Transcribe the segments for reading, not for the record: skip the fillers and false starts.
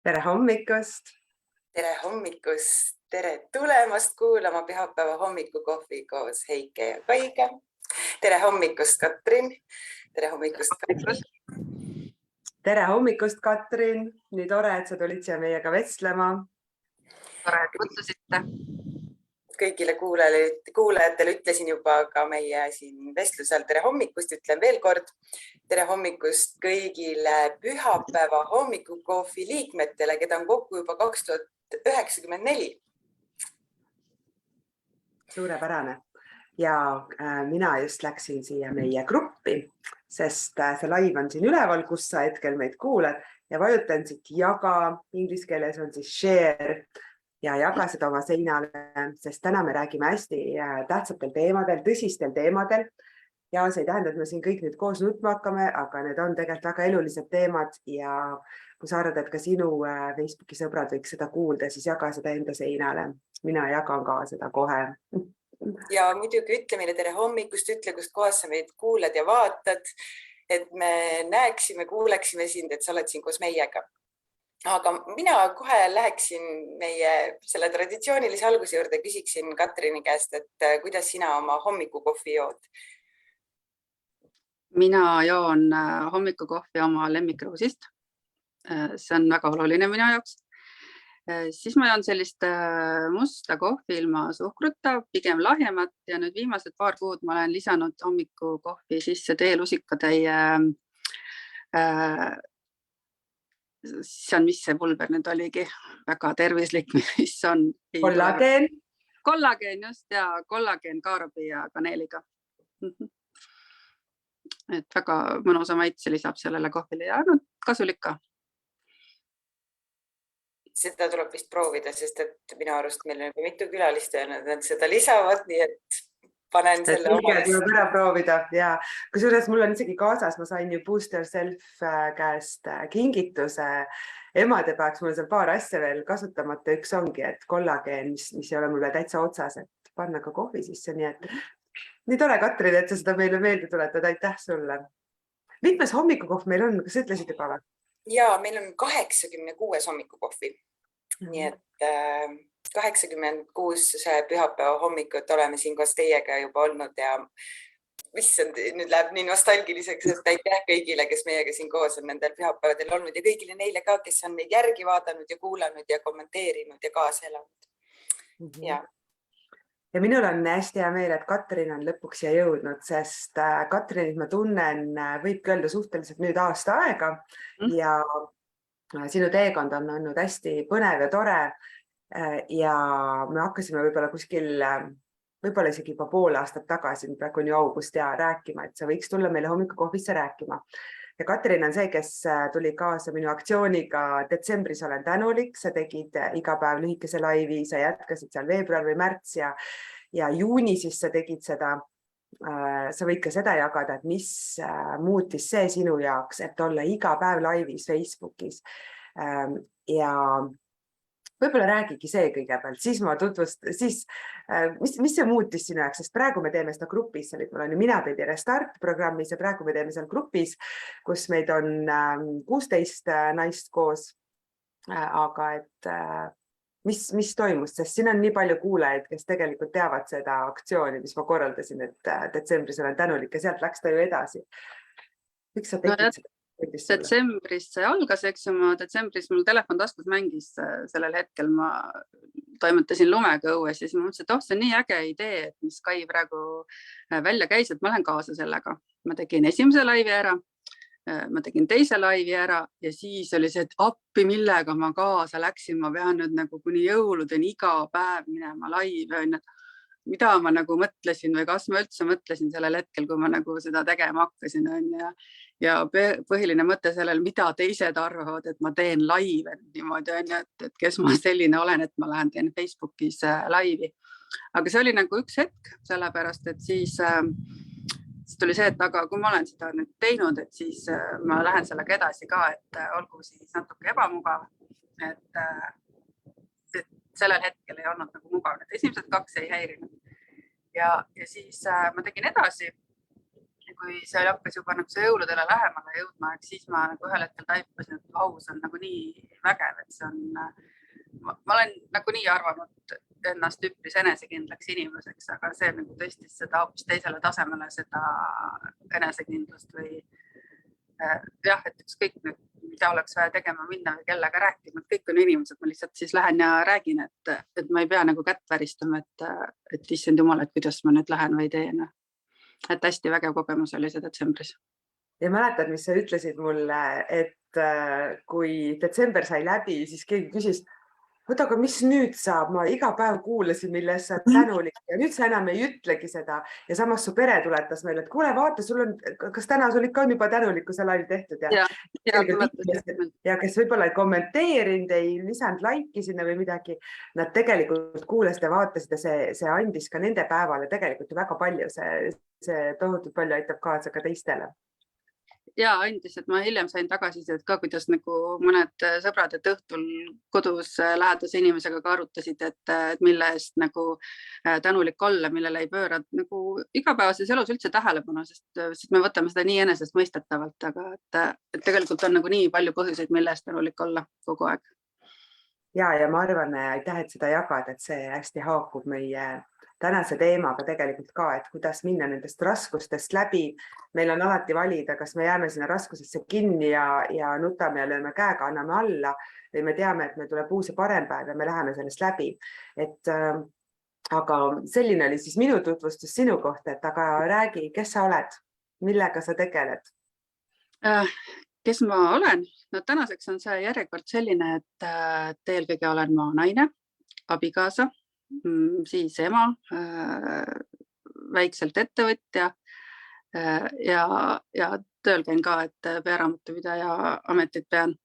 Tere hommikust! Tere hommikust! Tere tulemast kuulama pühapäeva hommikukohvi koos Heike ja Kaige. Tere hommikust, Katrin! Tere hommikust, Katrin! Tere hommikust, Katrin! Nii tore, et sa tulid siia meiega vestlema. Tore, et kutsusite. Kõigile kuulajatele ütlesin juba ka meie siin vestlusel tere hommikust, ütlen veel kord. Tere hommikust kõigile pühapäeva hommikukohvi liikmetele, keda on kokku juba 2094. Suurepärane. Ja mina just läksin siia meie gruppi, sest see live on siin üleval, kus sa hetkel meid kuulad ja vajutan siit jaga, inglise keeles on siis share ja jaga seda oma seinale, sest täna me räägime hästi tähtsatel teemadel, tõsistel teemadel. Ja see ei tähenda, et me siin kõik nüüd koos nutma hakkame, aga need on tegelikult väga elulised teemad ja kui sa arvad, et ka sinu Facebooki sõbrad võiks seda kuulda, siis jaga seda enda seinale. Mina jagan ka seda kohe. Ja muidugi ütle meile tere hommikust, ütle, kust kohas sa meid kuulad ja vaatad, et me näeksime, kuuleksime sind, et sa oled siin koos meiega. Aga mina kohe läheksin meie selle traditsioonilise alguse juurde, küsiksin Katrini käest, et kuidas sina oma hommikukohvi jood? Mina joon hommikukohvi oma lemmikrõusist. See on väga oluline minu jaoks. Siis ma joon sellist musta kohvi ilma suhkruta, pigem lahjemat ja nüüd viimased paar kuud ma olen lisanud hommikukohvi sisse teelusikatäie. See on, mis see pulber nüüd oligi, väga tervislik, mis on. Kollageen. Kollageen just ja kollageen kaarobi ja kaneeliga. Et väga mõnusa maitse lisab sellele kohvile ja kasulik ka. Seda tuleb vist proovida, sest et minu arust meil on mitu külalist öelnud, et nad seda lisavad, nii et panen selle omast. Tuleb ära proovida ja kusjuures mul on isegi kaasas, ma sain ju Boost Yourself käest kingituse emadepäevaks, mul on seal paar asja veel kasutamata, üks ongi, et kollageen, mis ei ole mulle täitsa otsas, et panna ka kohvi sisse, nii et nii tore, Katrin, et sa seda meile meelde tuletad, aitäh sulle. Mitmes hommikukohv meil on, kas ütlesid juba või? Ja meil on 86 hommikukohvi, nii et 86 pühapäeva hommikut oleme siin koos teiega juba olnud ja nüüd läheb nii nostalgiliseks, et aitäh kõigile, kes meiega siin koos on nendel pühapäevadel olnud ja kõigile neile ka, kes on meid järgi vaadanud ja kuulanud ja kommenteerinud ja kaasa elanud. Ja minul on hästi hea meel, et Katrin on lõpuks siia jõudnud, sest Katrinit ma tunnen, võibki öelda suhteliselt nüüd aasta aega ja sinu teekond on olnud hästi põnev ja tore ja me hakkasime võib-olla kuskil, võib-olla isegi juba pool aastat tagasi, praegu on ju august ja rääkima, et sa võiks tulla meile hommikukohvisse rääkima. Ja Katrin on see, kes tuli kaasa minu aktsiooniga detsembris olen tänulik, sa tegid iga päev lühikese laivi, sa jätkasid seal veebruar või märts ja juuni siis sa tegid seda. Sa võid ka seda jagada, et mis muutis see sinu jaoks, et olla iga päev laivis Facebookis ja võib-olla räägigi see kõigepealt, siis ma mis see muutis sinu jaoks, sest praegu me teeme seda grupis, mul on ju Mina teed Restart programmis ja praegu me teeme seal grupis, kus meid on 16 naist koos, aga et mis toimus, sest siin on nii palju kuulajaid, kes tegelikult teavad seda aktsiooni, mis ma korraldasin, et detsembris olen tänulik ja sealt läks ta ju edasi. Miks sa tegid seda? Detsembris see algas, eks ju, detsembris mul telefon taskus mängis sellel hetkel, ma toimetasin lumega õues ja siis ma mõtlesin, et see on nii äge idee, et mis Kai praegu välja käis, et ma lähen kaasa sellega. Ma tegin esimese laivi ära, ma tegin teise laivi ära ja siis oli see, et appi millega ma kaasa läksin, ma pean nüüd nagu kuni jõuludeni iga päev minema laivi, mida ma nagu mõtlesin või kas ma üldse mõtlesin sellel hetkel, kui ma nagu seda tegema hakkasin ja põhiline mõte sellel, mida teised arvavad, et ma teen laive niimoodi, et kes ma selline olen, et ma lähen teen Facebookis laivi. Aga see oli nagu üks hetk, sellepärast, et siis tuli see, et aga kui ma olen seda nüüd teinud, et siis ma lähen sellega edasi ka, et olgu siis natuke ebamugav, et sellel hetkel ei olnud nagu mugav, et esimesed 2 ei häirinud. Ja siis ma tegin edasi, kui see hakkas juba nagu see jõuludele lähemale jõudma, et siis ma nagu ühel hetkel taipasin, et vau, see on nagu nii vägev, et see on, ma olen nagu nii arvanud ennast üpris enesekindlaks inimeseks, aga see nagu tõstis seda hoopis teisele tasemele, seda enesekindlust või jah, et ükskõik nüüd, mida oleks vaja tegema minna või kellega rääkima, et kõik on inimesed, ma lihtsalt siis lähen ja räägin, et ma ei pea nagu kätt väristama, et issand jumal, et kuidas ma nüüd lähen või teen. Et hästi vägev kogemus oli see detsembris. Ja mäletad, mis sa ütlesid mulle, et kui detsember sai läbi, siis keegi küsis, oota, aga mis nüüd saab? Ma iga päev kuulasin, milles sa tänulik ja nüüd sa enam ei ütlegi seda. Ja samas su pere tuletas meile, et kuule, vaata, kas täna sul ikka on juba tänulikkuse live tehtud? Ja kes võib-olla ei kommenteerinud, ei lisanud laiki sinna või midagi, nad tegelikult kuulasid ja vaatasid ja see andis ka nende päevale tegelikult ju väga palju. See tohutult palju aitab kaasa ka teistele. Ja andis, et ma hiljem sain tagasisidet ka, kuidas nagu mõned sõbrad, et õhtul kodus lähedase inimesega ka arutasid, et mille eest nagu tänulik olla, millele ei pööra nagu igapäevases elus üldse tähelepanu, sest me võtame seda nii enesest mõistetavalt, aga et tegelikult on nagu nii palju põhjuseid, mille eest tänulik olla kogu aeg. Ja ma arvan, aitäh, et seda jagad, et see hästi haakub meie tänase teemaga tegelikult ka, et kuidas minna nendest raskustest läbi. Meil on alati valida, kas me jääme sinna raskusesse kinni ja nutame ja lööme käega, anname alla või me teame, et meil tuleb uus ja parem päev ja me läheme sellest läbi. Aga selline oli siis minu tutvustus sinu kohta, et aga räägi, kes sa oled, millega sa tegeled? Kes ma olen? No tänaseks on see järjekord selline, et eelkõige olen ma naine, abikaasa, siis ema, väikselt ettevõtja ja tööl käin ka, et pearaamatupidaja ametit pean.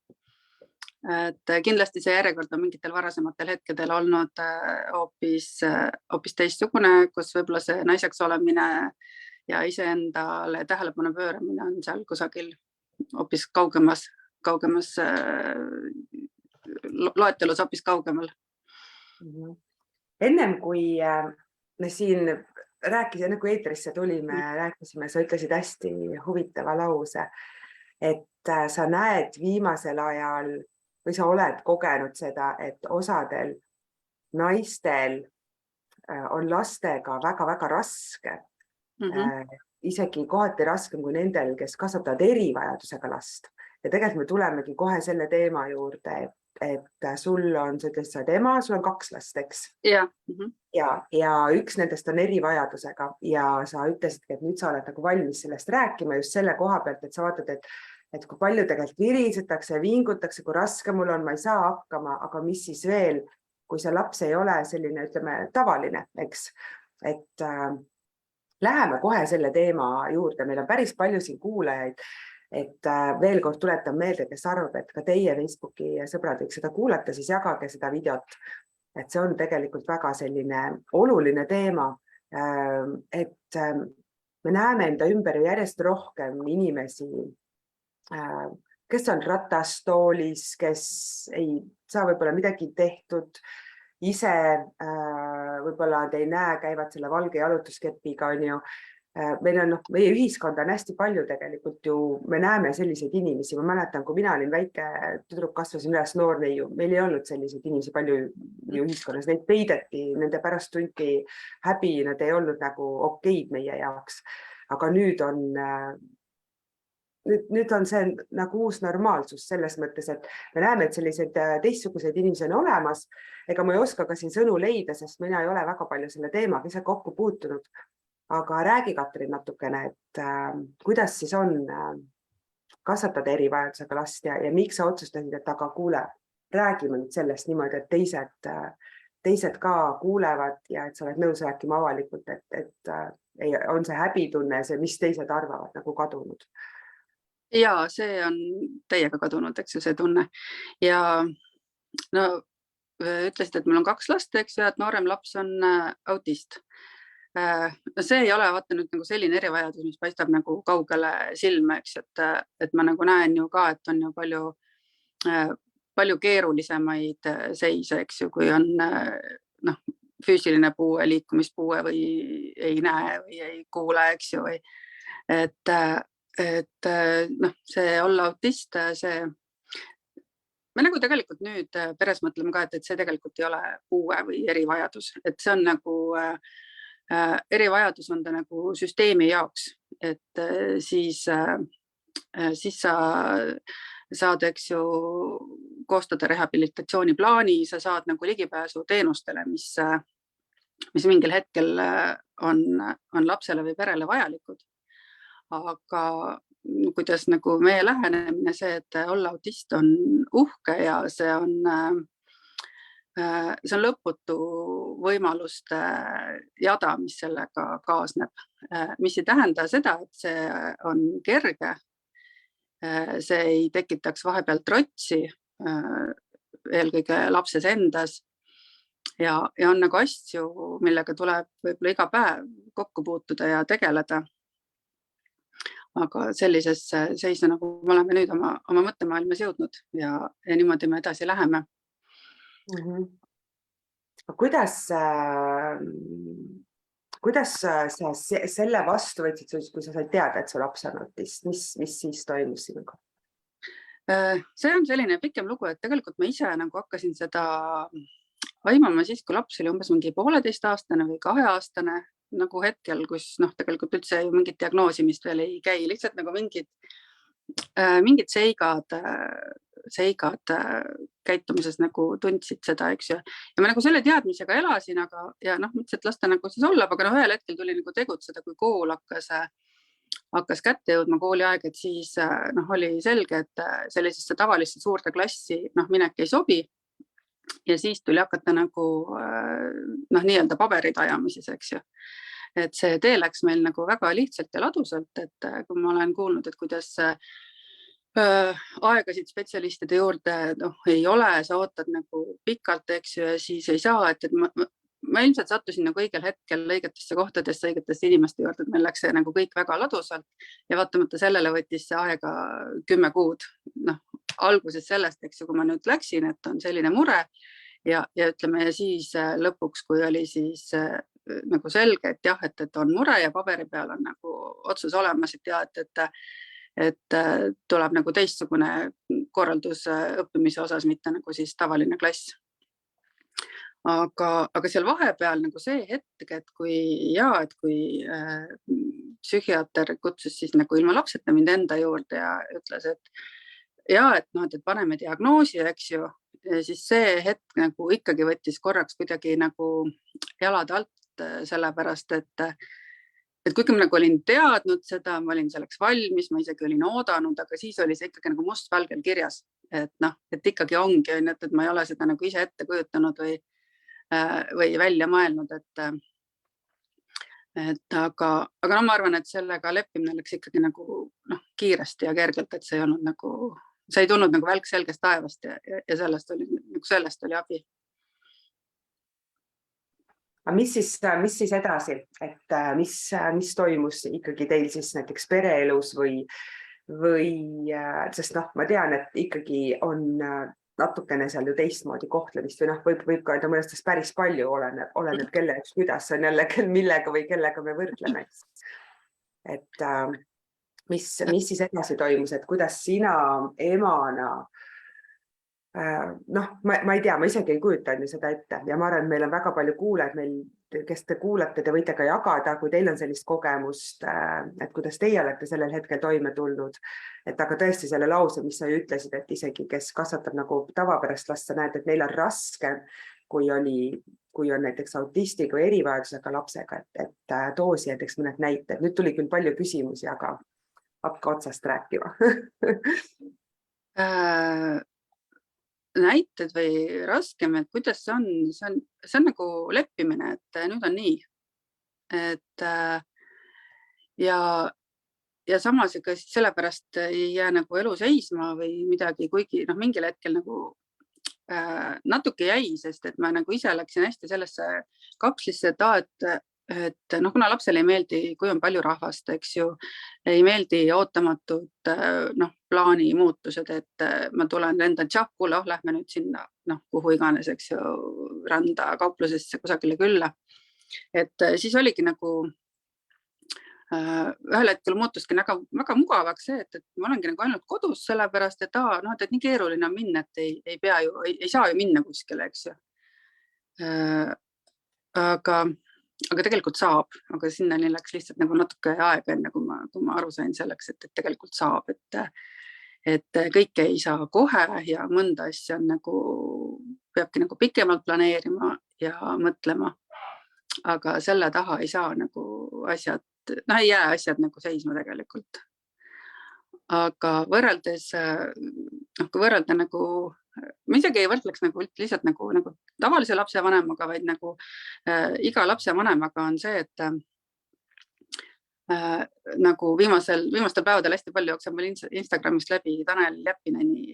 Et kindlasti see järjekord on mingitel varasematel hetkedel olnud hoopis teistsugune, kus võib-olla see naiseks olemine ja iseendale tähelepanu pööramine on seal kusagil hoopis kaugemas loetelus hoopis kaugemal. Ennem kui me siin rääkisime, kui eetrisse tulime, rääkisime, sa ütlesid hästi huvitava lause, et sa näed viimasel ajal või sa oled kogenud seda, et osadel naistel on lastega väga-väga raske. Isegi kohati raskem kui nendel, kes kasvatavad erivajadusega last. Ja tegelikult me tulemegi kohe selle teema juurde, et sul on, sa ütlesid, sa oled ema, sul on 2 last, eks? Ja üks nendest on erivajadusega ja sa ütlesidki, et nüüd sa oled nagu valmis sellest rääkima just selle koha pealt, et sa vaatad, et kui palju tegelikult virisetakse ja vingutakse, kui raske mul on, ma ei saa hakkama, aga mis siis veel, kui see laps ei ole selline, ütleme, tavaline, eks? Et läheme kohe selle teema juurde, meil on päris palju siin kuulajaid. Et veel kord tuletan meelde, kes arvab, et ka teie Facebooki sõbrad võiks seda kuulata, siis jagage seda videot. Et see on tegelikult väga selline oluline teema, et me näeme enda ümber järjest rohkem inimesi, kes on ratastoolis, kes ei saa võib-olla midagi tehtud, ise võib-olla te ei näe, käivad selle valge jalutuskepiga, on ju. Meie ühiskond on hästi palju tegelikult ju, me näeme selliseid inimesi, ma mäletan, kui mina olin väike tüdruk, kasvasin üles noor neiu, meil ei olnud selliseid inimesi palju ühiskonnas, neid peideti, nende pärast tunti häbi, nad ei olnud nagu okeid meie jaoks, aga nüüd on see nagu uus normaalsus selles mõttes, et me näeme, et selliseid teistsuguseid inimesi on olemas, ega ma ei oska ka siin sõnu leida, sest mina ei ole väga palju selle teemaga ise kokku puutunud. Aga räägi, Katrin, natukene, et kuidas siis on kasvatada erivajadusega last ja miks sa otsustasid, et aga kuule, räägime nüüd sellest niimoodi, et teised ka kuulevad ja et sa oled nõus rääkima avalikult, et on see häbitunne, see, mis teised arvavad, nagu kadunud. Ja see on teiega kadunud, eks ju, see tunne. Ja no, ütlesid, et mul on 2 last, eks ju, et noorem laps on autist. See ei ole vaata nüüd nagu selline erivajadus, mis paistab nagu kaugele silme, eks, et ma nagu näen ju ka, et on ju palju keerulisemaid seise, eks ju, kui on füüsiline puue, liikumispuue või ei näe või ei kuule, eks ju, et noh, see olla autist, me nagu tegelikult nüüd peres mõtleme ka, et see tegelikult ei ole puue või erivajadus, et see on nagu erivajadus on ta nagu süsteemi jaoks, et siis sa saad, eks ju, koostada rehabilitatsiooniplaani, sa saad nagu ligipääsu teenustele, mis mingil hetkel on lapsele või perele vajalikud. Aga kuidas nagu meie lähenemine see, et olla autist on uhke ja see on lõputu võimaluste jada, mis sellega kaasneb, mis ei tähenda seda, et see on kerge. See ei tekitaks vahepeal trotsi, eelkõige lapses endas ja on nagu asju, millega tuleb võib-olla iga päev kokku puutuda ja tegeleda. Aga sellisesse seisu, nagu me oleme nüüd oma mõttemaailmas jõudnud ja niimoodi me edasi läheme. Kuidas sa selle vastu võtsid, kui sa said teada, et su laps on autist, mis siis toimus sinuga? See on selline pikem lugu, et tegelikult ma ise nagu hakkasin seda aimama siis, kui laps oli umbes mingi 1,5-aastane või 2-aastane, nagu hetkel, kus tegelikult üldse ju mingit diagnoosimist veel ei käi, lihtsalt nagu mingid seigad käitumises nagu tundsid seda, eks ju. Ja ma nagu selle teadmisega elasin, ja mõtlesin, et lasta nagu siis olla, aga ühel hetkel tuli nagu tegutseda, kui kool hakkas kätte jõudma kooliaeg, et siis oli selge, et sellisesse tavalisse suurde klassi minek ei sobi. Ja siis tuli hakata nagu nii-öelda paberid ajamises, eks ju. Et see tee läks meil nagu väga lihtsalt ja ladusalt, et kui ma olen kuulnud, et kuidas aegasid spetsialistide juurde ei ole, sa ootad nagu pikalt, eks ju, ja siis ei saa, et ma ilmselt sattusin nagu õigel hetkel õigetesse kohtadesse, õigetesse inimeste juurde, et meil läks see nagu kõik väga ladusalt ja vaatamata sellele võttis see aega 10 kuud. Alguses sellest, eks ju, kui ma nüüd läksin, et on selline mure ja ütleme, ja siis lõpuks, kui oli siis nagu selge, et jah, et on mure ja paberi peal on nagu otsus olemas, et tuleb nagu teistsugune korraldus õppimise osas, mitte nagu siis tavaline klass. Aga seal vahepeal nagu see hetk, et kui psühhiaater kutsus siis nagu ilma lapseta mind enda juurde ja ütles, et paneme diagnoosi, eks ju, siis see hetk nagu ikkagi võttis korraks kuidagi nagu jalad alt, sellepärast, et kuigi ma nagu olin teadnud seda, ma olin selleks valmis, ma isegi olin oodanud, aga siis oli see ikkagi nagu mustvalgel kirjas, et ikkagi ongi, et ma ei ole seda nagu ise ette kujutanud või välja mõelnud, aga ma arvan, et sellega leppimine läks ikkagi nagu kiiresti ja kergelt, et see ei olnud nagu, see ei tulnud nagu välk selgest taevast ja sellest oli abi. Mis siis edasi, et mis toimus ikkagi teil siis näiteks pereelus või sest ma tean, et ikkagi on natukene seal ju teistmoodi kohtlemist või võib ka öelda mõnestes päris palju oleneb kelle üks, kuidas on jälle millega või kellega me võrdleme. Et mis siis edasi toimus, et kuidas sina emana ma ei tea, ma isegi ei kujuta seda ette ja ma arvan, et meil on väga palju kuulajaid meil, kes te kuulate, te võite ka jagada, kui teil on sellist kogemust, et kuidas teie olete sellel hetkel toime tulnud. Et aga tõesti selle lause, mis sa ju ütlesid, et isegi kes kasvatab nagu tavapärast last, sa näed, et neil on raske, kui on näiteks autistiga või erivajadusega lapsega, et toosi näiteks mõned näited. Nüüd tuli küll palju küsimusi, aga hakka otsast rääkima. Näited või raskem, et kuidas see on nagu leppimine, et nüüd on nii. Ja samas ega sellepärast ei jää nagu elu seisma või midagi, kuigi mingil hetkel nagu natuke jäi, sest et ma nagu ise läksin hästi sellesse kapslisse, et kuna lapsele ei meeldi, kui on palju rahvast, eks ju, ei meeldi ootamatud plaani muutused, et ma tulen lendan kuule, lähme nüüd sinna, kuhu iganes, eks ju, randa kauplusesse kusagile külla. Et siis oligi nagu ühel hetkel muutuski väga mugavaks see, et ma olengi nagu ainult kodus sellepärast, et et nii keeruline on minna, et ei pea ju, ei saa ju minna kuskile, eks ju. Aga tegelikult saab, aga sinnani läks lihtsalt nagu natuke aega, enne kui ma aru sain selleks, et tegelikult saab, et kõike ei saa kohe ja mõnda asja on peabki nagu pikemalt planeerima ja mõtlema. Aga selle taha ei saa nagu ei jää asjad nagu seisma tegelikult. Aga võrreldes, kui võrrelda nagu, ma isegi ei võrdleks nagu lihtsalt nagu tavalise lapsevanemaga, vaid nagu iga lapsevanemaga on see, et nagu viimastel päevadel hästi palju jookseb meil Instagramist läbi Tanel Jeppineni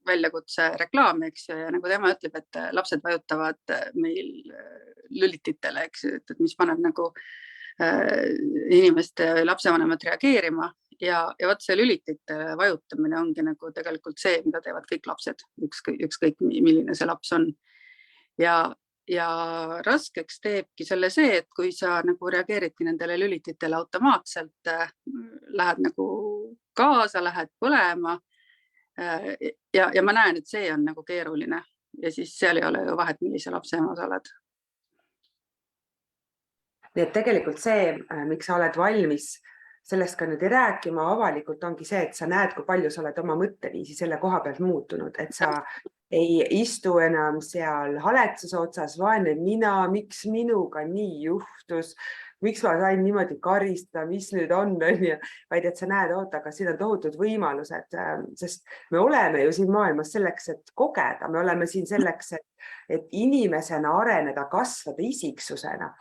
väljakutse reklaami, eks ju, ja nagu tema ütleb, et lapsed vajutavad meil lülititele, eks ju, et mis paneb nagu inimeste lapsevanemad reageerima ja võt see lülitite vajutamine ongi nagu tegelikult see, mida teevad kõik lapsed, ükskõik milline see laps on. Ja raskeks teebki selle see, et kui sa nagu reageeridki nendele lülititele automaatselt, lähed nagu kaasa, lähed põlema ja ma näen, et see on nagu keeruline ja siis seal ei ole ju vahet, millise lapse ema sa oled. Nii et tegelikult see, miks sa oled valmis sellest ka nüüd rääkima avalikult, ongi see, et sa näed, kui palju sa oled oma mõtteviisi selle koha pealt muutunud, et sa ei istu enam seal haletsuse otsas, vaene mina, miks minuga nii juhtus, miks ma sain niimoodi karistada, mis nüüd on, vaid et sa näed, aga siin on tohutud võimalused, sest me oleme ju siin maailmas selleks, et kogeda, me oleme siin selleks, et inimesena areneda, kasvada isiksusena.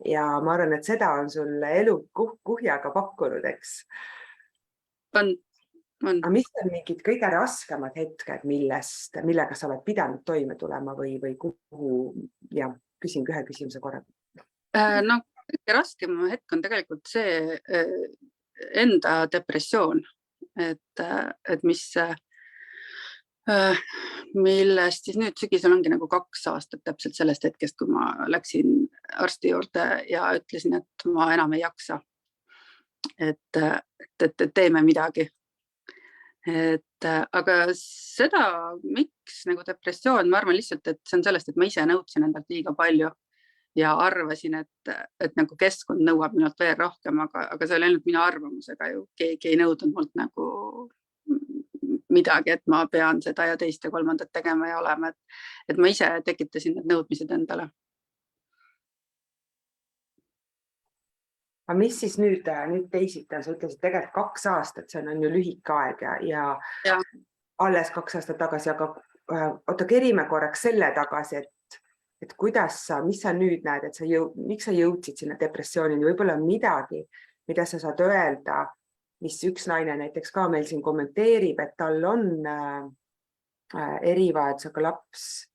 Ja ma arvan, et seda on sul elu kuhjaga pakkunud, eks? Aga mis on mingid kõige raskemad hetked, millega sa oled pidanud toime tulema või kuhu, ja küsin ühe küsimuse korra. No, kõige raskem hetk on tegelikult see enda depressioon, et millest siis nüüd sügisel ongi nagu 2 aastat täpselt sellest hetkest, kui ma läksin arsti juurde ja ütlesin, et ma enam ei jaksa, et teeme midagi. Aga seda, miks nagu depressioon, ma arvan lihtsalt, et see on sellest, et ma ise nõudsin endalt liiga palju ja arvasin, et nagu keskkond nõuab minult veel rohkem, aga see oli ainult minu arvamusega ju, keegi ei nõudnud mult nagu midagi, et ma pean seda ja teist ja kolmandat tegema ja olema, et ma ise tekitasin need nõudmised endale. Aga mis siis nüüd teisiti on? Sa ütlesid tegelikult 2 aastat, see on ju lühike aeg ja alles 2 aastat tagasi, aga kerime korraks selle tagasi, et kuidas mis sa nüüd näed, et miks sa jõudsid sinna depressioonini, võib-olla midagi, mida sa saad öelda, mis üks naine näiteks ka meil siin kommenteerib, et tal on erivajadusega laps,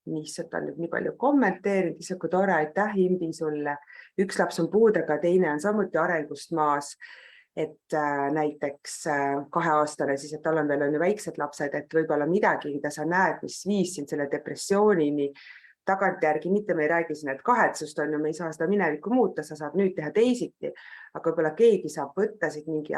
mis ta nüüd nii palju kommenteerinud, ise kui tore, aitäh Imbi sulle. Üks laps on puudega, teine on samuti arengust maas, et näiteks 2-aastane, siis et tal on veel väiksed lapsed, et võib-olla midagi, mida sa näed, mis viis sind selle depressioonini, tagantjärgi, mitte me ei räägi siin, et kahetsust on ju, me ei saa seda minevikku muuta, sa saad nüüd teha teisiti, aga võib-olla keegi saab võtta siit mingi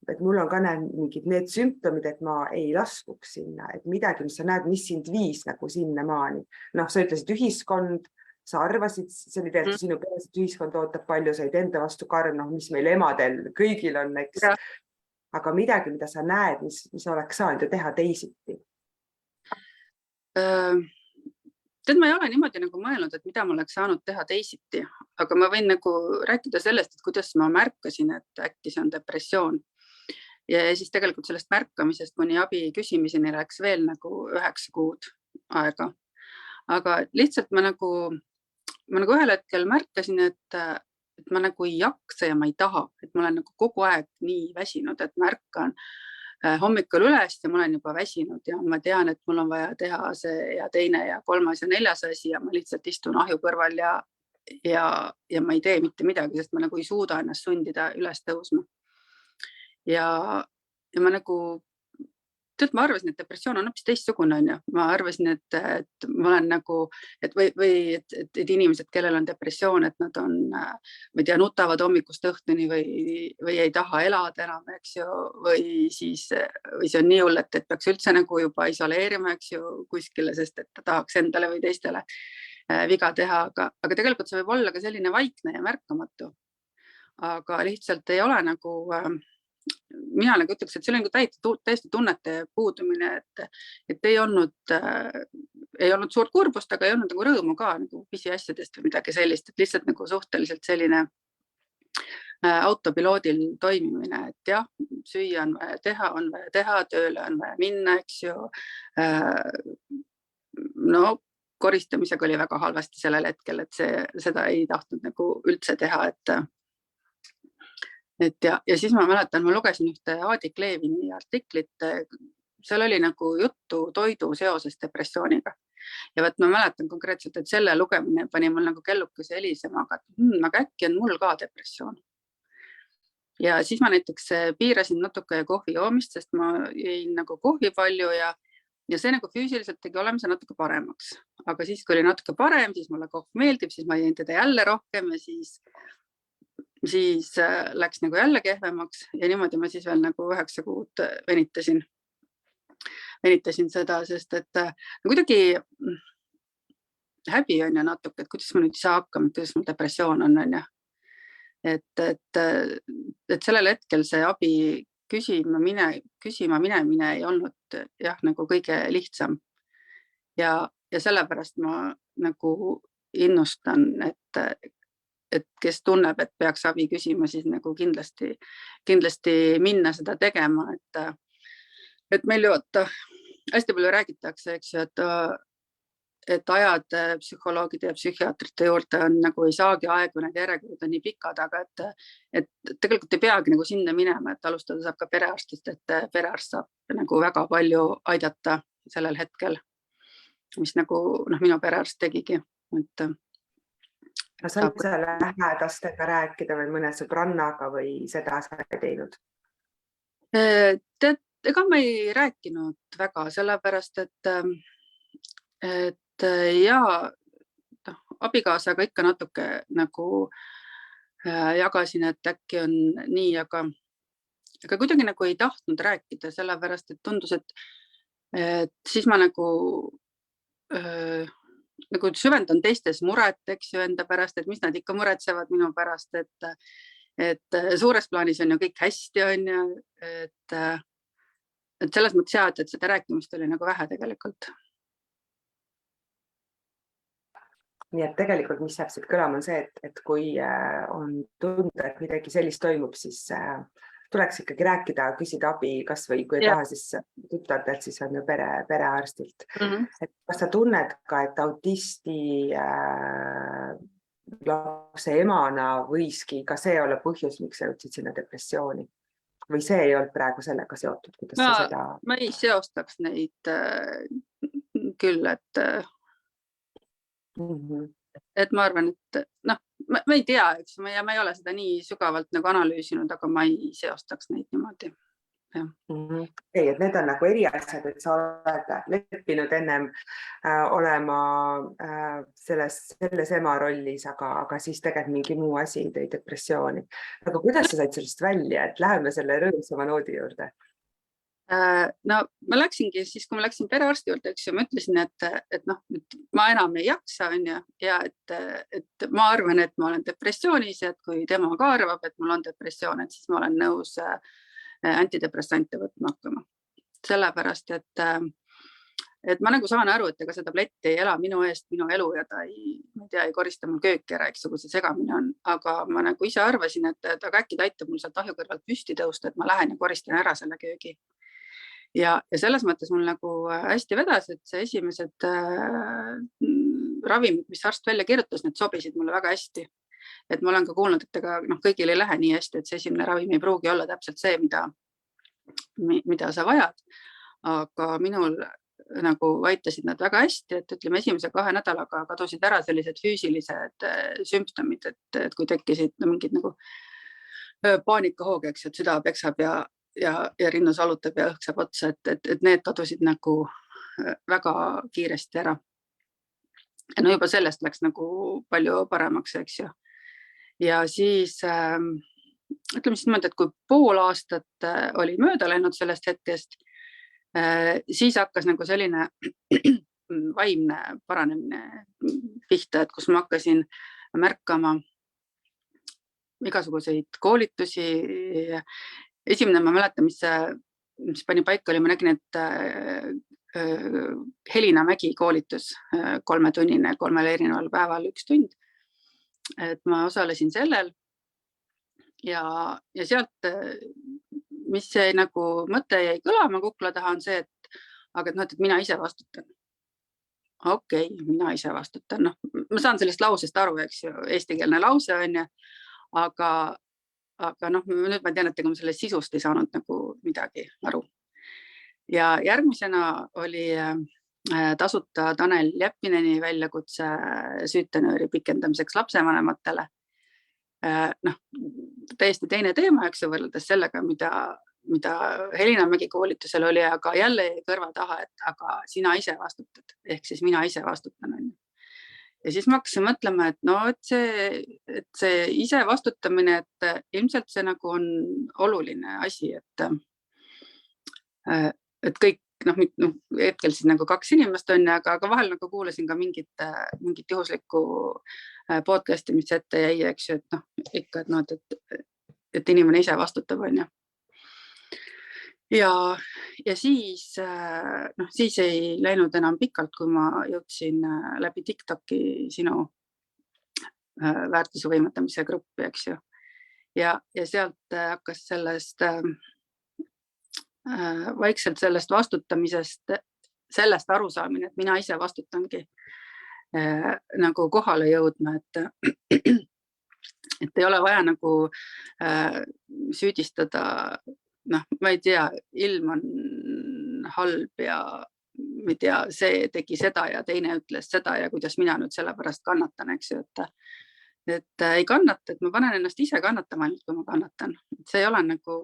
et mul on ka mingid need sümptomid, et ma ei laskuks sinna, et midagi, mis sa näed, mis sind viis nagu sinna maani. Sa ütlesid ühiskond, sa arvasid, see oli tegelikult sinu peres, et ühiskond ootab palju, said enda vastu karm, mis meil emadel kõigil on, eks. Aga midagi, mida sa näed, mis oleks saanud ju teha teisiti. Ma ei ole niimoodi nagu mõelnud, et mida ma oleks saanud teha teisiti, aga ma võin nagu rääkida sellest, et kuidas ma märkasin, et äkki see on depressioon. Ja siis tegelikult sellest märkamisest kuni abi küsimiseni läks veel nagu 9 kuud aega. Aga lihtsalt ma nagu ühel hetkel märkasin, et ma nagu ei jaksa ja ma ei taha, et ma olen nagu kogu aeg nii väsinud, et ma ärkan hommikul üles ja ma olen juba väsinud ja ma tean, et mul on vaja teha see ja teine ja 3. ja 4. asi ja ma lihtsalt istun ahju kõrval ja ma ei tee mitte midagi, sest ma nagu ei suuda ennast sundida üles tõusma. Ja ma nagu tead, ma arvasin, et depressioon on hoopis teistsugune, on ju. Ma arvasin, et ma olen nagu, et inimesed, kellel on depressioon, et nad on, ma ei tea, nutavad hommikust õhtuni või ei taha elada enam, eks ju, või see on nii hull, et peaks üldse nagu juba isoleerima, eks ju, kuskile, sest et ta tahaks endale või teistele viga teha, aga tegelikult see võib olla ka selline vaikne ja märkamatu. Aga lihtsalt ei ole nagu, mina nagu ütleks, et see oli nagu täiesti tunnete puudumine, et ei olnud suurt kurbust, aga ei olnud nagu rõõmu ka nagu pisiasjadest või midagi sellist, et lihtsalt nagu suhteliselt selline autopiloodil toimimine, et jah, süüa on vaja teha, tööle on vaja minna, eks ju. No koristamisega oli väga halvasti sellel hetkel, et seda ei tahtnud nagu üldse teha, ja siis ma mäletan, ma lugesin ühte Aadik Levini artiklit, seal oli nagu juttu toidu seoses depressiooniga. Ja võt ma mäletan konkreetselt, et selle lugemine pani mul nagu kellukese helisema, aga äkki on mul ka depressioon. Ja siis ma näiteks piirasin natuke kohvi joomist, sest ma jõin nagu kohvi palju ja see nagu füüsiliselt tegi olemise natuke paremaks. Aga siis, kui oli natuke parem, siis mulle kohv meeldib, siis ma jõin teda jälle rohkem ja siis läks nagu jälle kehvemaks ja niimoodi ma siis veel nagu 9 kuud venitasin seda, sest et kuidagi häbi on ju natuke, et kuidas ma nüüd ei saa hakkama, kuidas mul depressioon on ju. Et sellel hetkel see abi küsima minemine ei olnud jah, nagu kõige lihtsam. Ja sellepärast ma nagu innustan, et kes tunneb, et peaks abi küsima, siis nagu kindlasti minna seda tegema, et meil ju hästi palju räägitakse, eks ju, et ajad psühholoogide ja psühhiaatrite juurde on nagu ei saagi aegu, need järjekorrad on nii pikad, aga et tegelikult ei peagi nagu sinna minema, et alustada saab ka perearstist, et perearst saab nagu väga palju aidata sellel hetkel, mis nagu minu perearst tegigi, Said sa lähedastega rääkida või mõne sõbrannaga või seda sa ei teinud? Ega ma ei rääkinud väga, sellepärast, et abikaasaga ikka natuke nagu jagasin, et äkki on nii, aga kuidagi nagu ei tahtnud rääkida, sellepärast, et tundus, et siis ma nagu süvendan teistes muret, eks ju, enda pärast, et mis nad ikka muretsevad minu pärast, et suures plaanis on ju kõik hästi, on ju, et selles mõttes et seda rääkimist oli nagu vähe tegelikult. Nii et tegelikult, mis jääb siit kõlama on see, et kui on tunda, et midagi sellist toimub, siis tuleks ikkagi rääkida, küsida abi, kas või kui ei taha, siis tuttavalt, siis on ju perearstilt. Et kas sa tunned ka, et autisti lapse emana võiski ka see olla põhjus, miks sa jõudsid sinna depressiooni? Või see ei olnud praegu sellega seotud? Ma ei seostaks neid küll, et ma arvan, et ma ei tea, eks ma ei ole seda nii sügavalt nagu analüüsinud, aga ma ei seostaks neid niimoodi. Ei, et need on nagu eri asjad, et sa oled leppinud ennem olema selles ema rollis, aga siis tegelikult mingi muu asi tõi depressiooni. Aga kuidas sa said sellest välja, et läheme selle rõõmsama noodi juurde? No ma läksingi siis, kui ma läksin perearsti juurde, eks ju, ma ütlesin, et ma enam ei jaksa, on ju, ja et ma arvan, et ma olen depressioonis, et kui tema ka arvab, et mul on depressioon, et siis ma olen nõus antidepressante võtma hakkama. Sellepärast, et ma nagu saan aru, et ega see tablett ei ela minu eest minu elu ja ta ei korista mul kööki ära, eks kui see segamine on, aga ma nagu ise arvasin, et äkki ta aitab mul sealt ahju kõrvalt püsti tõusta, et ma lähen ja koristan ära selle köögi. Ja selles mõttes mul nagu hästi vedas, et see esimesed ravimid, mis arst välja kirjutas, need sobisid mulle väga hästi. Et ma olen ka kuulnud, et kõigil ei lähe nii hästi, et see esimene ravim ei pruugi olla täpselt see, mida sa vajad. Aga minul nagu aitasid nad väga hästi, et ütleme esimese 2 nädalaga kadusid ära sellised füüsilised sümptomid, et kui tekkisid mingid nagu paanikahoog, eks, et süda peksab ja ja Rinnu salutab ja õhk saab otsa, et need kadusid nagu väga kiiresti ära. Ja no juba sellest läks nagu palju paremaks, eks ju. Ja siis ütleme siis niimoodi, et kui pool aastat oli mööda läinud sellest hetkest, siis hakkas nagu selline vaimne paranemine pihta, et kus ma hakkasin märkama igasuguseid koolitusi. Esimene, ma mäletan, mis pani paika oli, ma nägin, et Helina Mägi koolitus 3-tunnine 3 erineval päeval 1 tund. Et ma osalesin sellel ja sealt, mis jäi nagu mõte jäi kõlama kukla taha, on see, et mina ise vastutan. Okei, mina ise vastutan. No, ma saan sellest lausest aru, eks ju, eestikeelne lause on ja, aga nüüd ma tean, et ma sellest sisust ei saanud nagu midagi aru. Ja järgmisena oli tasuta Tanel Jeppineni väljakutse süütenööri pikendamiseks lapsevanematele. Täiesti teine teema, eks ju, võrreldes sellega, mida Helina Mägi koolitusel oli, aga jälle kõrva taha, et aga sina ise vastutad, ehk siis mina ise vastutan. Ja siis ma hakkasin mõtlema, et see ise vastutamine, et ilmselt see nagu on oluline asi, et kõik, hetkel siis nagu 2 inimest on, aga vahel nagu kuulasin ka mingit juhuslikku podcasti, mis ette jäi, eks ju, et ikka, et inimene ise vastutab, on ju. Ja siis ei läinud enam pikalt, kui ma jõudsin läbi TikToki sinu väärtuse võimetamise gruppi, eks ju. Ja sealt hakkas vaikselt sellest vastutamisest, sellest arusaamine, et mina ise vastutangi nagu kohale jõudma, et ei ole vaja nagu süüdistada, ma ei tea, ilm on halb ja ma ei tea, see tegi seda ja teine ütles seda ja kuidas mina nüüd selle pärast kannatan, eks ju, et ei kannata, et ma panen ennast ise kannatama ainult, kui ma kannatan. See ei ole nagu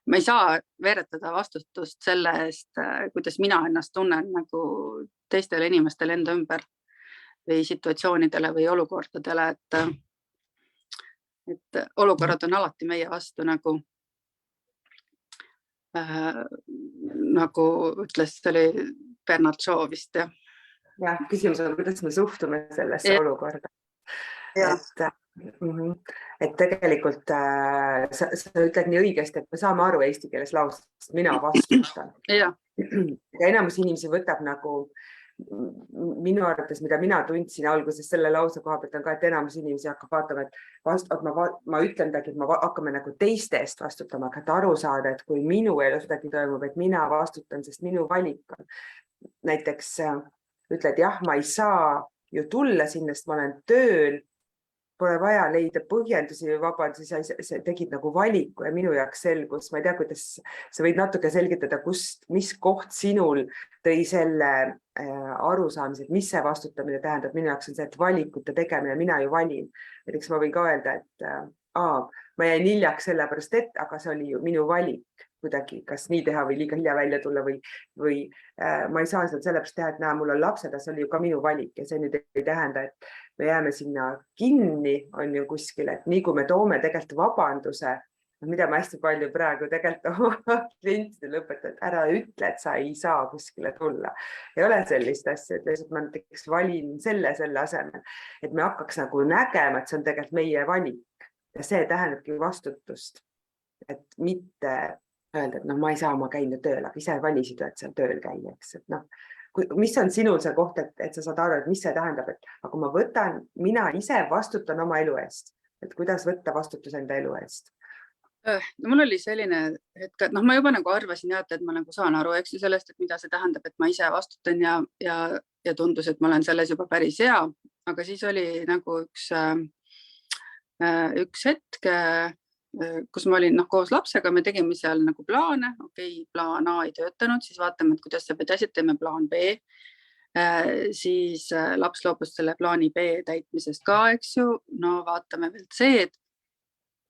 ma ei saa veeretada vastutust selle eest, kuidas mina ennast tunnen nagu teistele inimestele enda ümber või situatsioonidele või olukordadele, et olukorrad on alati meie vastu nagu ütles, see oli Bernard Shaw vist. Ja, küsimus on, kuidas me suhtume sellesse olukorda. Et tegelikult sa ütled nii õigesti, et me saame aru eesti keeles lausest, mina vastutan. Ja enamus inimesi võtab nagu minu arvates, mida mina tundsin alguses selle lause koha pealt on ka, et enamus inimesi hakkab vaatama, et ma ütlen midagi, et ma hakkame nagu teiste eest vastutama, et aru saada, et kui minu elus midagi toimub, et mina vastutan, sest minu valik on. Näiteks ütled, jah, ma ei saa ju tulla sinna, sest ma olen tööl, pole vaja leida põhjendusi või vabandusi, sa tegid nagu valiku ja minu jaoks selgus, ma ei tea, kuidas sa võid natuke selgitada, mis koht sinul tõi selle arusaamise, et mis see vastutamine tähendab, minu jaoks on see, et valikute tegemine, mina ju valin. Näiteks ma võin ka öelda, et ma jäin hiljaks sellepärast, aga see oli ju minu valik kuidagi, kas nii teha või liiga hilja välja tulla või ma ei saa seda sellepärast teha, et mul on lapsed, see oli ju ka minu valik ja see nüüd ei tähenda, et me jääme sinna kinni, on ju kuskil, et nii kui me toome tegelikult vabanduse, mida ma hästi palju praegu tegelikult oma klientidele õpetan, et ära ütle, et sa ei saa kuskile tulla. Ei ole sellist asja, et ma näiteks valin selle asemel, et me hakkaks nagu nägema, et see on tegelikult meie valik ja see tähendabki vastutust, et mitte öelda, et ma ei saa, ma käin ju tööl, aga ise valisid, et seal tööl käia, eks, et mis on sinul see koht, et sa saad aru, et mis see tähendab, et aga ma võtan, mina ise vastutan oma elu eest, et kuidas võtta vastutus enda elu eest? Mul oli selline hetk, et ma juba nagu arvasin, et ma nagu saan aru, eks ju sellest, et mida see tähendab, et ma ise vastutan ja tundus, et ma olen selles juba päris hea, aga siis oli nagu üks hetk, kus ma olin koos lapsega, me tegime seal nagu plaane, plaan A ei töötanud, siis vaatame, et kuidas see pedasid, teeme plaan B, siis laps loobus selle plaani B täitmisest ka, eks ju, no vaatame veel C-d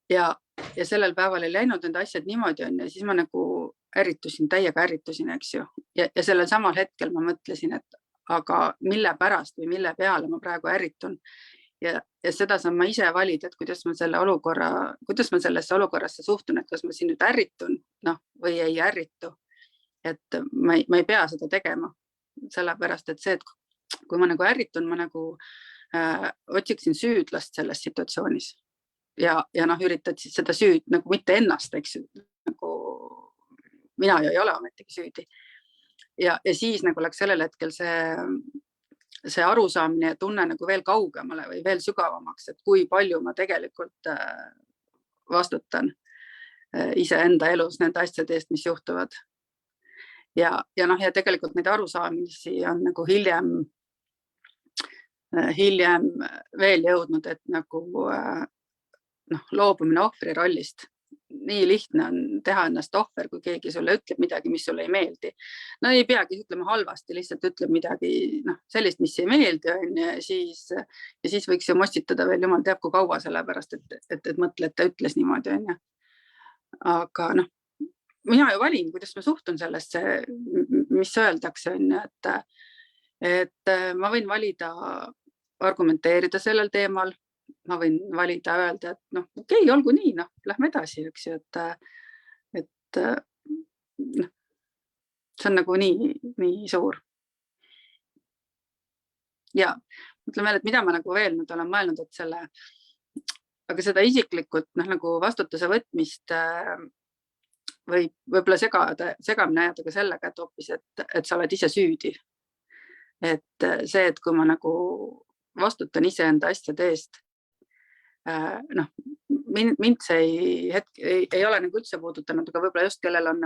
ja sellel päeval ei läinud need asjad niimoodi on ja siis ma nagu täiega ärritusin, eks ju. Ja sellel samal hetkel ma mõtlesin, et aga mille pärast või mille peale ma praegu ärritun. Ja seda saan ma ise valida, et kuidas ma sellesse olukorrasse suhtun, et kas ma siin nüüd ärritun, või ei ärritu. Et ma ei pea seda tegema. Sellepärast, et see, et kui ma nagu ärritun, ma nagu otsiksin süüdlast selles situatsioonis. Ja üritad siis seda süüd nagu mitte ennast, eks ju, nagu mina ju ei ole ometigi süüdi. Ja siis nagu läks sellel hetkel see arusaamine ja tunne nagu veel kaugemale või veel sügavamaks, et kui palju ma tegelikult vastutan iseenda elus nende asjade eest, mis juhtuvad. Ja tegelikult neid arusaamisi on nagu hiljem veel jõudnud, et nagu loobumine ohvri rollist. Nii lihtne on teha ennast ohver, kui keegi sulle ütleb midagi, mis sulle ei meeldi. No ei peagi ütlema halvasti, lihtsalt ütleb midagi sellist, mis ei meeldi. Ja siis võiks ju mostitada veel jumal teab kui kaua, sellepärast, et mõtle, et ta ütles niimoodi. Aga mina ju valin, kuidas ma suhtun sellesse, mis öeldakse. Et ma võin valida argumenteerida sellel teemal. Ma võin valida öelda, et okei, olgu nii, lähme edasi, eks ju, et see on nagu nii suur. Ja mõtlen veel, et mida ma nagu veel nüüd olen mõelnud, et aga seda isiklikult nagu vastutuse võtmist võib-olla segamine ajada ka sellega, et hoopis, et sa oled ise süüdi. Et see, et kui ma nagu vastutan iseenda asjade eest, mind see ei ole nagu üldse puudutanud, aga võib-olla just kellel on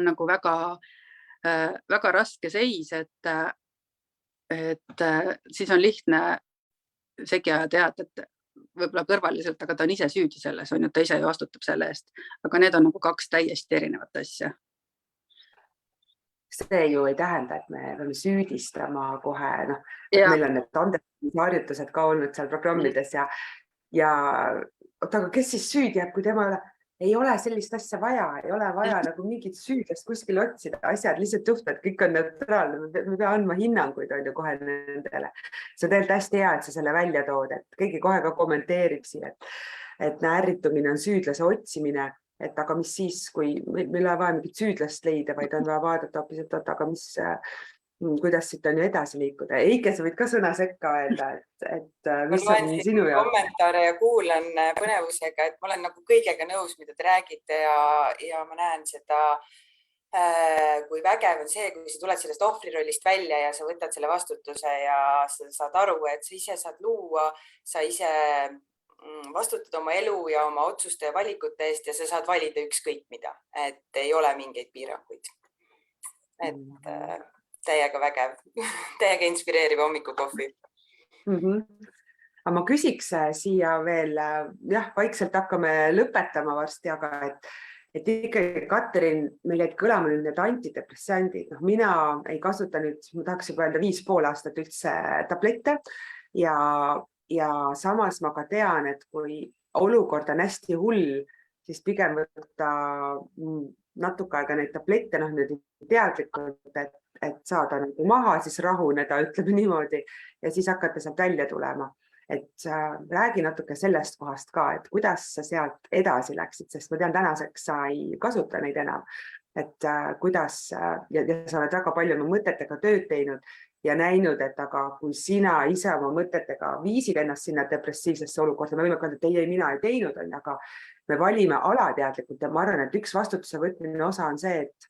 nagu väga raske seis, et siis on lihtne segi aja teada, et võib-olla kõrvaliselt, aga ta on ise süüdi selles, on ju, ta ise ju vastutab selle eest, aga need on nagu kaks täiesti erinevat asja. See ju ei tähenda, et me peame süüdistama kohe, meil on need andestusharjutused ka olnud seal programmides ja aga kes siis süüdi jääb, kui tema ei ole sellist asja vaja, ei ole vaja nagu mingit süüdlast kuskil otsida, asjad lihtsalt juhtuvad, kõik on neutraalne, me peame andma hinnanguid on ju kohe nendele. See on tegelikult hästi hea, et sa selle välja tood, et keegi kohe ka kommenteerib siin, et ärritumine on süüdlase otsimine. Et aga mis siis, kui meil ei ole vaja mingit süüdlast leida, vaid on vaja vaadata hoopis, et aga kuidas siit on ju edasi liikuda. Eike, sa võid ka sõna sekka öelda, et mis on sinu jaoks? Kommentaare ja kuulan põnevusega, et ma olen nagu kõigega nõus, mida te räägite ja ma näen seda, kui vägev on see, kui sa tuled sellest ohvrirollist välja ja sa võtad selle vastutuse ja sa saad aru, et sa ise saad luua, sa ise vastutad oma elu ja oma otsuste ja valikute eest ja sa saad valida ükskõik mida, et ei ole mingeid piiranguid. Et täiega vägev, täiega inspireeriv hommikukohvi. Aga ma küsiks siia veel, vaikselt hakkame lõpetama varsti, aga et ikkagi, Katrin, meil jäid kõlama need antidepressandid. Mina ei kasuta nüüd, ma tahaks juba öelda 5,5 aastat üldse tablette ja samas ma ka tean, et kui olukord on hästi hull, siis pigem võtta natuke aega neid tablette, teadlikult, et saada nagu maha, siis rahuneda, ütleme niimoodi, ja siis hakata sealt välja tulema. Et räägi natuke sellest kohast ka, et kuidas sa sealt edasi läksid, sest ma tean, tänaseks sa ei kasuta neid enam. Et kuidas, ja sa oled väga palju oma mõtetega tööd teinud ja näinud, et aga kui sina ise oma mõtetega viisid ennast sinna depressiivsesse olukorda, me võime öelda, et ei, mina ei teinud, aga me valime alateadlikult ja ma arvan, et üks vastutuse võtmine osa on see, et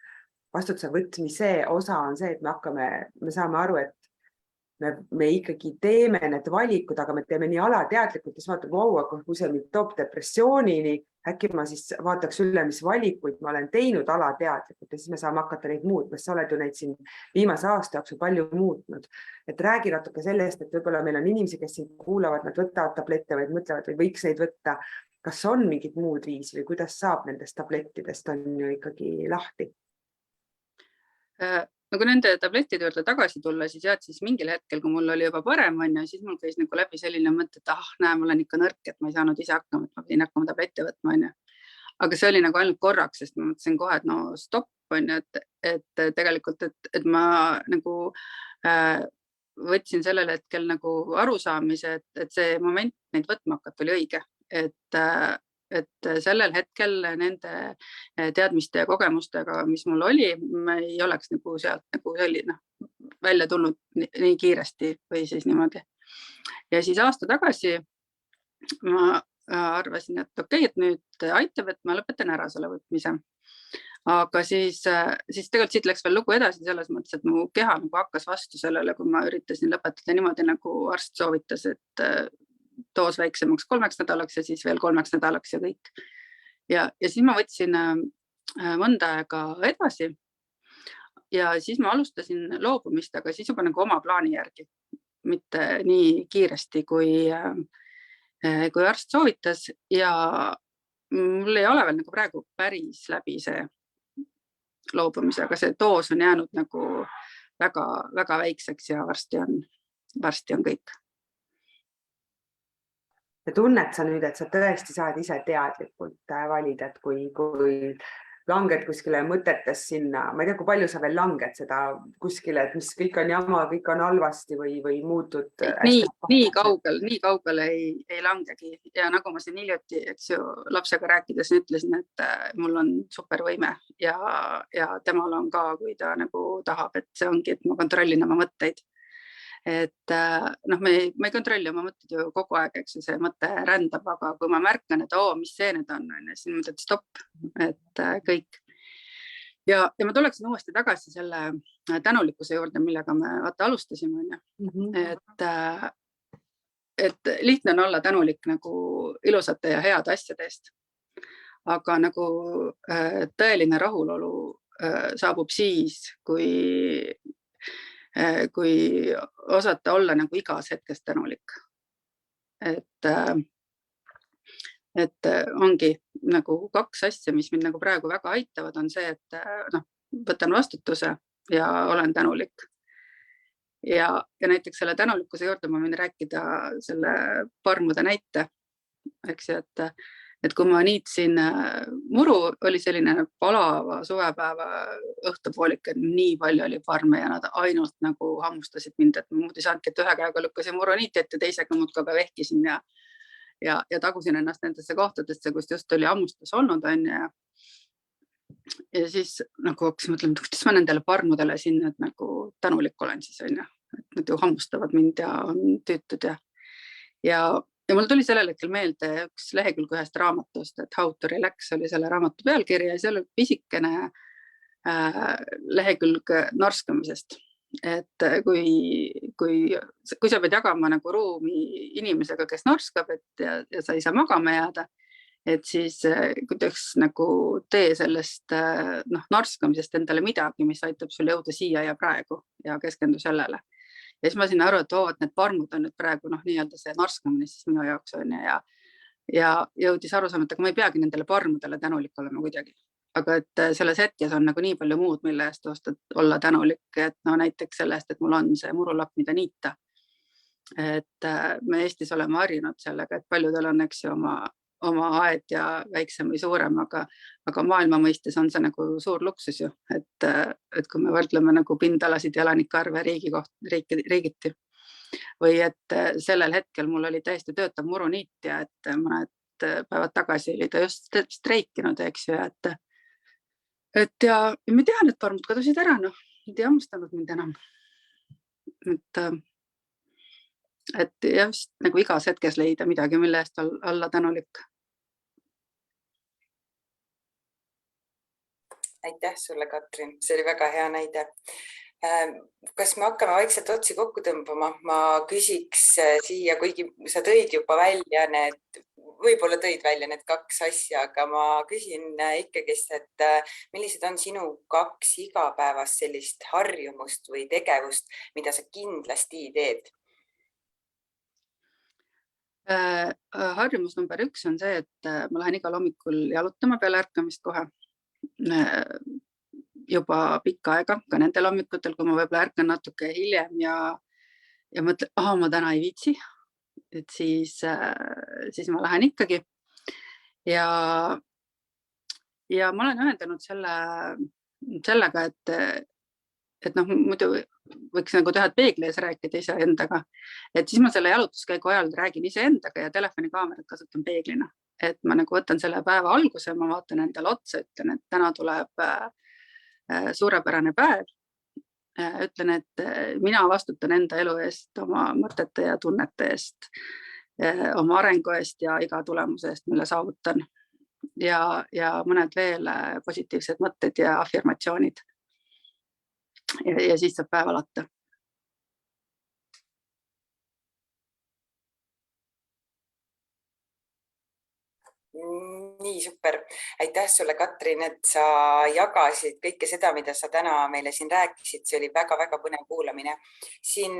vastutuse võtmise osa on see, et me saame aru, et me ikkagi teeme need valikud, aga me teeme nii alateadlikult, siis vaatame, aga kui see mind toob depressioonini, äkki ma siis vaataks üle, mis valikuid ma olen teinud alateadlikult ja siis me saame hakata neid muutma, sa oled ju neid siin viimase aasta jooksul palju muutnud. Et räägi natuke sellest, et võib-olla meil on inimesi, kes siin kuulavad, nad võtavad tablette või mõtlevad või võiks neid võtta. Kas on mingid muud viisi või kuidas saab nendest tablettidest on ju ikkagi lahti? nagu nende tablettide juurde tagasi tulla, siis jah, siis mingil hetkel, kui mul oli juba parem, siis mul käis nagu läbi selline mõte, et näe, ma olen ikka nõrk, et ma ei saanud ise hakkama, et ma pidin hakkama tablette võtma. Aga see oli nagu ainult korraks, sest ma mõtlesin kohe, et no stopp, et tegelikult, et ma nagu võtsin sellel hetkel nagu arusaamise, et see moment neid võtma hakata oli õige, et sellel hetkel nende teadmiste ja kogemustega, mis mul oli, ma ei oleks nagu sealt nagu välja tulnud nii kiiresti või siis niimoodi. Ja siis aasta tagasi ma arvasin, et okei, et nüüd aitab, et ma lõpetan ära selle võtmise. Aga siis tegelikult siit läks veel lugu edasi selles mõttes, et mu keha nagu hakkas vastu sellele, kui ma üritasin lõpetada niimoodi, nagu arst soovitas, et doos väiksemaks 3 nädalaks ja siis veel 3 nädalaks ja kõik. Ja siis ma võtsin mõnda aega edasi ja siis ma alustasin loobumist, aga siis juba nagu oma plaani järgi, mitte nii kiiresti, kui arst soovitas ja mul ei ole veel nagu praegu päris läbi see loobumise, aga see doos on jäänud nagu väga, väga väikseks ja varsti on kõik. Ja tunned sa nüüd, et sa tõesti saad ise teadlikult valida, et kui langed kuskile mõtetes sinna, ma ei tea, kui palju sa veel langed seda kuskile, et mis kõik on jama, kõik on halvasti või muutud. Nii kaugel ei langegi. Ja nagu ma siin hiljuti, eks ju, lapsega rääkides ütlesin, et mul on supervõime ja temal on ka, kui ta nagu tahab, et see ongi, et ma kontrollin oma mõtteid. Et ma ei kontrolli oma mõtted ju kogu aeg, eks see mõte rändab, aga kui ma märkan, et mis see need on, siis ma mõtlen, et stopp, et kõik. Ja ma tuleksin uuesti tagasi selle tänulikkuse juurde, millega me alustasime. Et lihtne on olla tänulik nagu ilusate ja head asjadest, aga nagu tõeline rahulolu saabub siis, kui osata olla nagu igas hetkes tänulik. Et ongi nagu 2 asja, mis mind nagu praegu väga aitavad, on see, et võtan vastutuse ja olen tänulik. Ja näiteks selle tänulikkuse juurde ma võin rääkida selle parmude näite. Eks ju, et kui ma niitsin muru, oli selline palava suvepäeva õhtupoolik, et nii palju oli parme ja nad ainult nagu hammustasid mind, et ma muud ei saanudki, et ühe käega lükkasin muru niitet ja teisega muudkui aga vehkisin ja tagusin ennast nendesse kohtadesse, kus just oli hammustus olnud. Ja siis nagu hakkasin mõtlema, kuidas ma nendele parmudele siin nagu tänulik olen siis, et nad ju hammustavad mind ja on tüütud ja mul tuli sellel hetkel meelde üks lehekülg ühest raamatust, et How to Relax oli selle raamatu pealkiri ja seal oli pisikene lehekülg narskamisest. Et kui sa pead jagama nagu ruumi inimesega, kes narskab ja sa ei saa magama jääda, et siis kuidas nagu tee sellest narskamisest endale midagi, mis aitab sul jõuda siia ja praegu ja keskendu sellele. Ja siis ma sain aru, et need parmud on nüüd praegu nii-öelda see narskamine siis minu jaoks on ja jõudis aru saama, et ma ei peagi nendele parmudele tänulik olema kuidagi. Aga et selles hetkes on nagu nii palju muud, mille eest olla tänulik, et näiteks sellest, et mul on see murulapp, mida niita. Et me Eestis oleme harjunud sellega, et paljudel on eks ju oma aed ja väiksem või suurem, aga maailma mõistes on see nagu suur luksus ju, et kui me võrdleme nagu pindalasid ja elanike arve riigiti. Või et sellel hetkel mul oli täiesti töötav muruniit ja et mõned päevad tagasi oli ta just streikinud, eks ju, et ja ma tean, et parmud kadusid ära, nad ei hammustanud mind enam. Et just nagu igas hetkes leida midagi, mille eest olla tänulik. Aitäh sulle, Katrin. See oli väga hea näide. Kas me hakkame vaikselt otsi kokku tõmbama? Ma küsiks siia, kuigi sa tõid juba välja võib-olla tõid välja need 2 asja, aga ma küsin ikkagist, et millised on sinu 2 igapäevast sellist harjumust või tegevust, mida sa kindlasti teed? Harjumus number 1 on see, et ma lähen igal hommikul jalutama peale ärkamist kohe. juba pikka aega, ka nendel hommikutel, kui ma võib-olla ärkan natuke hiljem ja mõtlen, ma täna ei viitsi, et siis ma lähen ikkagi. Ja ma olen ühendanud sellega, et muidu võiks nagu teha, et peegli ees rääkida ise endaga, et siis ma selle jalutuskäigu ajal räägin ise endaga ja telefonikaamerat kasutan peeglina, et ma nagu võtan selle päeva alguse, ma vaatan endale otsa, ütlen, et täna tuleb suurepärane päev. Ütlen, et mina vastutan enda elu eest, oma mõtete ja tunnete eest, oma arengu eest ja iga tulemuse eest, mille saavutan. Ja mõned veel positiivsed mõtted ja afirmatsioonid. Ja siis saab päeva latta. Nii super. Aitäh sulle, Katrin, et sa jagasid kõike seda, mida sa täna meile siin rääkisid. See oli väga-väga põnev kuulamine. Siin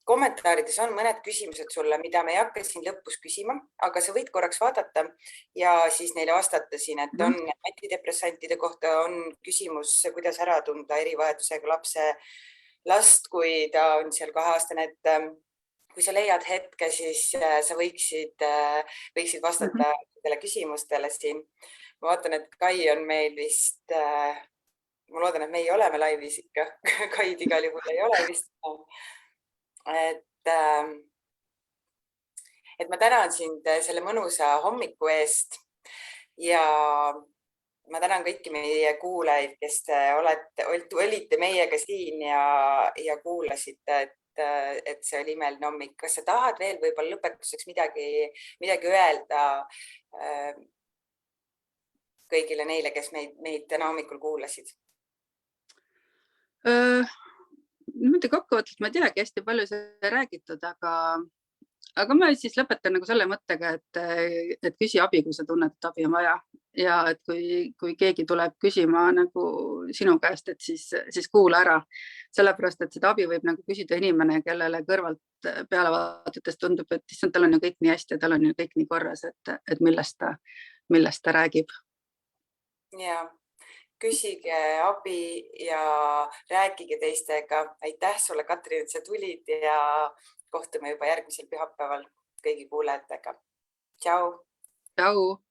kommentaarides on mõned küsimused sulle, mida me ei hakka siin lõpus küsima, aga sa võid korraks vaadata ja siis neile vastata siin, et on antidepressantide kohta on küsimus, kuidas ära tunda erivajadusega last, kui ta on seal 2-aastane, et kui sa leiad hetke, siis sa võiksid vastata nendele küsimustele siin. Ma vaatan, et Kai on meil vist, ma loodan, et me ei oleme laivis ikka. Kaid igal juhul ei ole vist. Et ma tänan sind selle mõnusa hommiku eest ja ma tänan kõiki meie kuulajaid, kes olite meiega siin ja kuulasite, et see oli imeline hommik. Kas sa tahad veel võib-olla lõpetuseks midagi öelda kõigile neile, kes meid täna hommikul kuulasid? Niimoodi kokkuvõttes ma ei teagi, hästi palju see räägitud, aga ma siis lõpetan nagu selle mõttega, et küsi abi, kui sa tunned, et abi on vaja. Ja et kui keegi tuleb küsima nagu sinu käest, et siis kuula ära. Sellepärast, et seda abi võib nagu küsida inimene, kellele kõrvalt peale vaadates tundub, et tal on ju kõik nii hästi ja tal on ju kõik nii korras, et millest ta räägib. Ja küsige abi ja rääkige teistega. Aitäh sulle, Katrin, et sa tulid ja kohtume juba järgmisel pühapäeval kõigi kuulajatega. Tšau! Tšau!